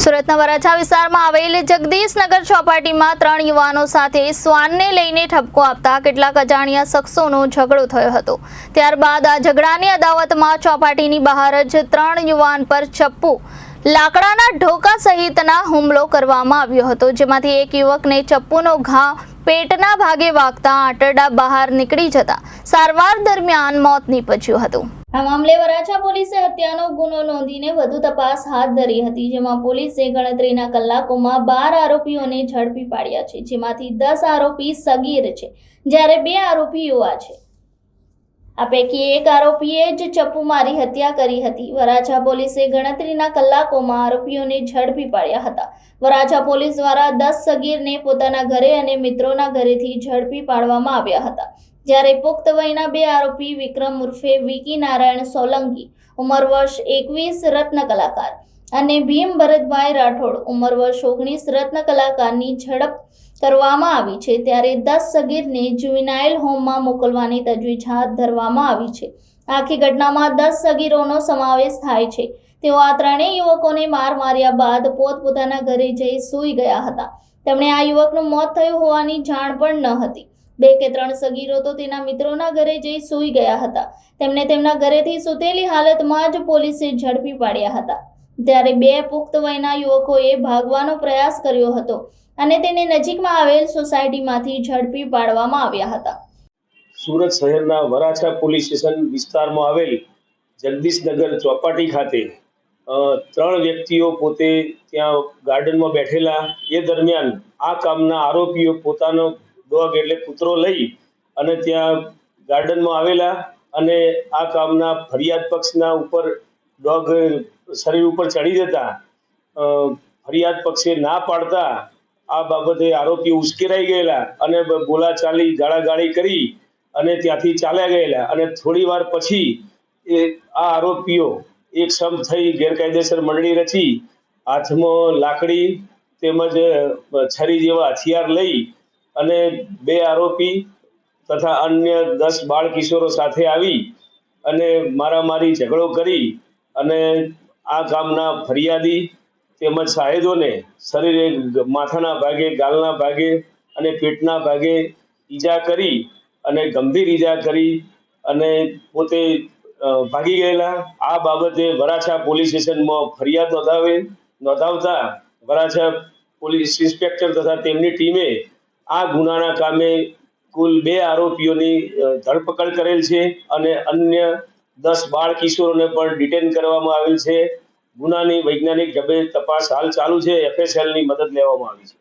સુરતના વરાછા વિસ્તારમાં આવેલ જગદીશનગર ચોપાટીમાં 3 યુવાનો સાથે શ્વાનને લઈને ઠપકો આપતા કેટલાક અજાણ્યા શખ્સોનો ઝઘડો થયો હતો। ત્યારબાદ આ ઝઘડાની અદાવતમાં ચોપાટીની બહાર જ 3 યુવાન પર ચપ્પુ, લાકડાના ઢોકા સહિતના હુમલો કરવામાં આવ્યો હતો, જેમાંથી એક યુવકને ચપ્પુનો ઘા પેટના ભાગે વાગતા આંતરડા બહાર નીકળી જતા સારવાર દરમિયાન મોત નીપજ્યું હતું। આ મામલે વરાછા પોલીસે હત્યાનો ગુનો નોંધીને વધુ તપાસ હાથ ધરી હતી, જેમાં પોલીસે ગણતરીના કલાકોમાં 12 આરોપીઓને ઝડપી પાડ્યા છે, જેમાંથી 10 આરોપી સગીર છે જ્યારે 2 આરોપી યુવા છે। આ પૈકી એક આરોપીએ જ ચપ્પુ મારી હત્યા કરી હતી। વરાછા પોલીસે ગણતરીના કલાકોમાં આરોપીઓને ઝડપી પાડ્યા હતા। વરાછા પોલીસ દ્વારા 10 સગીરને પોતાના ઘરે અને મિત્રોના ઘરેથી ઝડપી પાડવામાં આવ્યા હતા, જ્યારે પુખ્ત વયના 2 આરોપી વિક્રમ ઉર્ફે વિકી નારાયણ સોલંકી ઉંમર વર્ષ 21 રત્ન કલાકાર અને ભીમ ભરતભાઈ રાઠોડ ઉંમર વર્ષ 19 રત્ન કલાકારની ઝડપ કરવામાં આવી છે, ત્યારે 10 સગીરને જુવેનાઇલ હોમમાં મોકલવાની તજવીજ હાથ ધરવામાં આવી છે। આખી ઘટનામાં 10 સગીરોનો સમાવેશ થાય છે। તેઓ આ 3 યુવકોને માર્યા બાદ પોતપોતાના ઘરે જઈ સૂઈ ગયા હતા। તેમણે આ યુવકનું મોત થયું હોવાની જાણ પણ ન હતી। 2 કે 3 સગીરો તો તેના મિત્રોના ઘરે જઈ સૂઈ ગયા હતા। તેમને તેમના ઘરેથી સૂતેલી હાલતમાં જ પોલીસે ઝડપી પાડ્યા હતા, ત્યારે 2 પુખ્ત વયના યુવકોએ ભાગવાનો પ્રયાસ કર્યો હતો અને તેને નજીકમાં આવેલ સોસાયટીમાંથી ઝડપી પાડવામાં આવ્યા હતા। સુરત શહેરના વરાછા પોલીસ સ્ટેશન વિસ્તારમાં આવેલ જગદીશનગર ચોપાટી ખાતે 3 વ્યક્તિઓ પોતે ત્યાં ગાર્ડનમાં બેઠેલા એ દરમિયાન આ કામના આરોપીઓ પોતાનો ડોગ એટલે કૂતરો લઈ અને ત્યાં ગાર્ડનમાં આવેલા અને આ કામના ફરિયાદ પક્ષના ઉપર ડોગ શરીર ઉપર ચડી જતા ફરિયાદ પક્ષે ના પાડતા આ બાબતે આરોપીઓ ઉશ્કેરાઈ ગયેલા અને બોલાચાલી ગાળાગાળી કરી અને ત્યાંથી ચાલ્યા ગયેલા અને થોડી વાર પછી આ આરોપીઓ એક સમ થઈ ગેરકાયદેસર મંડળી રચી હાથમાં લાકડી તેમજ છરી જેવા હથિયાર લઈ અને 2 આરોપી તથા અન્ય 10 બાળ કિશોરો સાથે આવી અને મારામારી ઝઘડો કરી અને આ ગામના ફરિયાદી તેમજ સાહેદોને શરીરે માથાના ભાગે, ગાલના ભાગે અને પેટના ભાગે ઈજા કરી અને ગંભીર ઈજા કરી અને પોતે ભાગી ગયેલા। આ બાબતે વરાછા પોલીસ સ્ટેશનમાં ફરિયાદ નોંધાવતા વરાછા પોલીસ ઇન્સ્પેક્ટર તથા તેમની ટીમે આ ગુનાના કામે કુલ 2 આરોપીઓની ધરપકડ કરેલ છે અને અન્ય 10 બાળ કિશોરોને પણ ડિટેન કરવામાં આવેલ છે। ગુનાની વૈજ્ઞાનિક ઢબે તપાસ હાલ ચાલુ છે। FSL ની મદદ લેવામાં આવી છે।